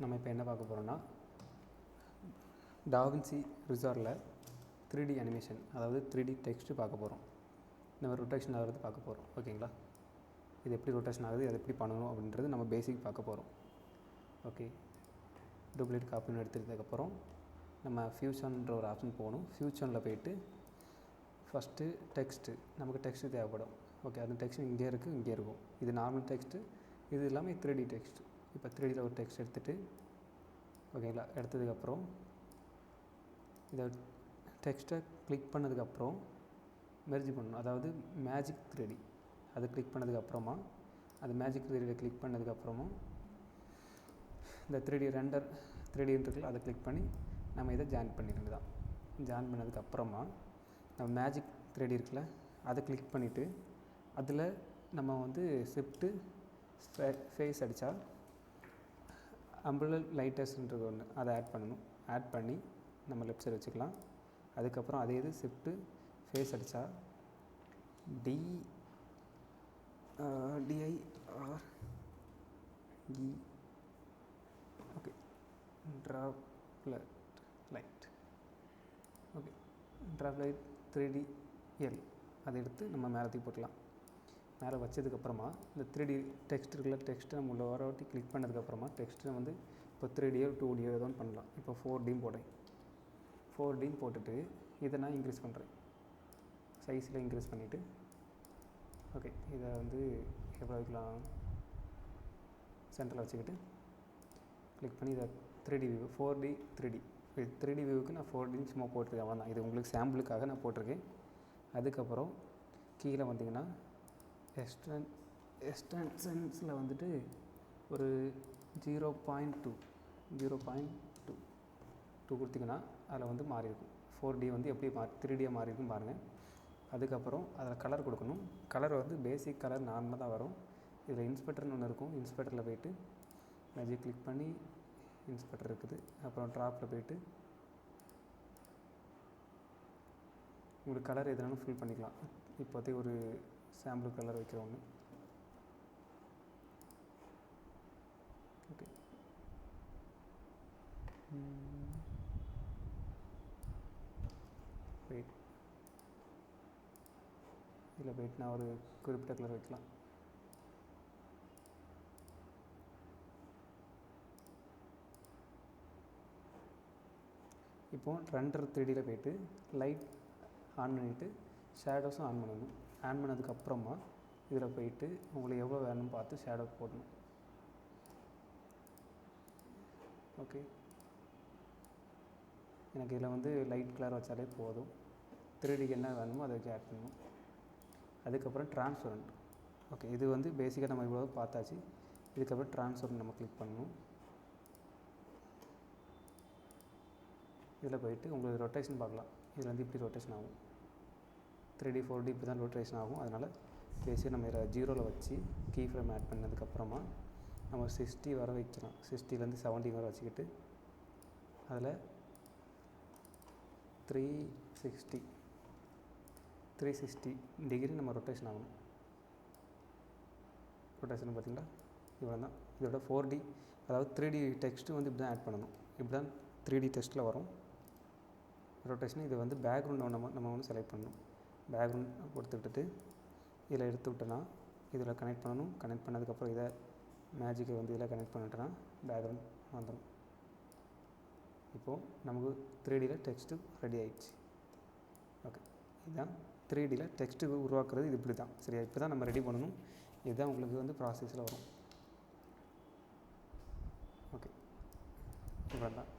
நம்ம இப்போ என்ன பார்க்க போகிறோம்னா டாவின்சி ரிசார்டில் 3D அனிமேஷன், அதாவது 3D டெக்ஸ்ட்டு பார்க்க போகிறோம். இந்த மாதிரி ரொட்டேஷன் ஆகிறது பார்க்க போகிறோம். ஓகேங்களா? இது எப்படி ரொட்டேஷன் ஆகுது, அது எப்படி பண்ணணும் அப்படின்றது நம்ம பேசிக் பார்க்க போகிறோம். ஓகே, டூப்ளிகேட் காப்பின்னு எடுத்ததுக்கப்புறம் நம்ம ஃபியூஷன்ற ஒரு ஆப்ஷன் போகணும். ஃபியூஷனில் போய்ட்டு ஃபஸ்ட்டு டெக்ஸ்ட்டு, நமக்கு டெக்ஸ்ட்டு தேவைப்படும். ஓகே, அந்த டெக்ஸ்ட் இங்கே இருக்குது, இங்கே இருக்கும். இது நார்மல் டெக்ஸ்ட்டு, இது எல்லாமே 3D டெக்ஸ்ட். இப்போ 3Dயில் ஒரு டெக்ஸ்ட் எடுத்துகிட்டு, ஓகேங்களா, எடுத்ததுக்கப்புறம் இதை டெக்ஸ்ட்டை கிளிக் பண்ணதுக்கப்புறம் மெர்ஜ் பண்ணணும். அதாவது மேஜிக் 3D அதை கிளிக் பண்ணதுக்கப்புறமா, அது மேஜிக் 3Dயில் கிளிக் பண்ணதுக்கப்புறமும் இந்த 3D ரெண்டர் 3D இருக்குல்ல, அதை கிளிக் பண்ணி நம்ம இதை ஜாயின் பண்ணிட்டு தான். ஜாயின் பண்ணதுக்கப்புறமா நம்ம மேஜிக் 3D இருக்குல்ல, அதை கிளிக் பண்ணிவிட்டு அதில் நம்ம வந்து ஷிஃப்ட்டு ஃபேஸ் அடித்தா அம்புலர் லைட்டஸ்ன்றது ஒன்று, அதை ஆட் பண்ணணும். ஆட் பண்ணி நம்ம லெஃப்ட் சைடு வச்சுக்கலாம். அதுக்கப்புறம் அதே இது ஷிஃப்ட்டு ஃபேஸ் அடித்தா DIRE okay, droplet light. Okay, drop light 3DL அதை எடுத்து நம்ம மேலே தூக்கி போட்டலாம். மேலே வச்சதுக்கப்புறமா இந்த 3D டெக்ஸ்ட் இருக்குல்ல, டெக்ஸ்ட்டு நம்ம உள்ள வர வாட்டி கிளிக் பண்ணதுக்கப்புறமா டெக்ஸ்ட்டு வந்து இப்போ 3Dயோ 2Dயோ ஏதோ ஒன்று பண்ணலாம். இப்போ 4Dன்னு போட்டேன். 4Dன்னு போட்டுட்டு இதை நான் இன்க்ரீஸ் பண்ணுறேன். சைஸில் இன்க்ரீஸ் பண்ணிவிட்டு, ஓகே, இதை வந்து எவ்வளோ வைக்கலாம், சென்டரில் வச்சுக்கிட்டு கிளிக் பண்ணி இதை 3D view 4D 3D 3D வியூவுக்கு நான் 4Dன்னு சும்மா போட்டிருக்கேன். அவன் தான், இது உங்களுக்கு சாம்பிளுக்காக நான் போட்டிருக்கேன். அதுக்கப்புறம் கீழே வந்தீங்கன்னா எக்ஸ்டென்ஷன்ஸில் வந்துட்டு ஒரு 0.2 கொடுத்திங்கன்னா அதில் வந்து மாறி இருக்கும். 4D வந்து எப்படி 3Dயாக மாறி இருக்கும் பாருங்கள். அதுக்கப்புறம் அதில் கலர் கொடுக்கணும். கலர் வந்து பேசிக் கலர் நார்மலாக தான் வரும். இதில் இன்ஸ்பெக்டர்னு ஒன்று இருக்கும். இன்ஸ்பெக்டரில் போய்ட்டு மேஜிக் கிளிக் பண்ணி இன்ஸ்பெக்டர் இருக்குது. அப்புறம் ட்ராப்பில் போய்ட்டு உங்களுக்கு கலர் எதுனாலும் ஃபில் பண்ணிக்கலாம். இப்போதைக்கு ஒரு சாம்பிள் கலர் வைக்கிற ஒன்று. ஓகே, வெயிட், இதில் போய்ட்டு நான் ஒரு குறிப்பிட்ட கலர் வைக்கலாம். இப்போது ரெண்டர் 3Dயில் போய்ட்டு லைட் ஆன் பண்ணிவிட்டு ஷேடோஸும் ஆன் பண்ணணும். ஆன் பண்ணதுக்கப்புறமா இதில் போய்ட்டு உங்களுக்கு எவ்வளோ வேணும்னு பார்த்து ஷேடோ போடணும். ஓகே, எனக்கு இதில் வந்து லைட் கலர் வச்சாலே போதும். 3Dக்கு என்ன வேணுமோ அதை வச்சு ஆட் பண்ணணும். அதுக்கப்புறம் ட்ரான்ஸ்பரண்ட். ஓகே, இது வந்து பேசிக்காக நம்ம இவ்வளோ பார்த்தாச்சு. இதுக்கப்புறம் ட்ரான்ஸ்பரண்ட் நம்ம கிளிக் பண்ணணும். இதில் போய்ட்டு உங்களுக்கு ரொட்டேஷன் பார்க்கலாம். இதில் வந்து இப்படி ரொட்டேஷன் ஆகும். 3D 4D இப்படி தான் ரொட்டேஷன் ஆகும். அதனால் பேசிக்காக நம்ம இதில் 0ல் வச்சு கீ ஃப்ரேம் ஆட் பண்ணதுக்கப்புறமா நம்ம 60 வர வைக்கலாம். 60லேருந்து 70 வரை வச்சுக்கிட்டு அதில் 360 டிகிரி நம்ம ரொட்டேஷன் ஆகணும். ரொட்டேஷன் பார்த்திங்களா, இவ்வளோ தான். இதோட 4D, அதாவது 3D டெக்ஸ்ட்டு வந்து இப்படி தான் ஆட் பண்ணணும். இப்படி தான் 3D டெக்ஸ்ட்டில் வரும் ரொட்டேஷன். இது வந்து பேக்ரவுண்ட் நம்ம வந்து செலக்ட் பண்ணணும். பேக்ரவுண்ட் கொடுத்துக்கிட்டு இதில் எடுத்து விட்டோன்னா இதில் கனெக்ட் பண்ணணும். கனெக்ட் பண்ணதுக்கப்புறம் இதை மேஜிக்கை வந்து இதில் கனெக்ட் பண்ணிட்டோன்னா பேக்ரவுண்ட் வந்துடும். இப்போது நமக்கு 3Dயில் டெக்ஸ்ட்டு ரெடி ஆகிடுச்சு. ஓகே, இதுதான் 3Dயில் டெக்ஸ்ட்டு உருவாக்குறது. இது இப்படி தான், சரியா? இப்படி தான் நம்ம ரெடி பண்ணணும். இதுதான் உங்களுக்கு வந்து ப்ராசஸில் வரும். ஓகே, இவ்வளோ தான்.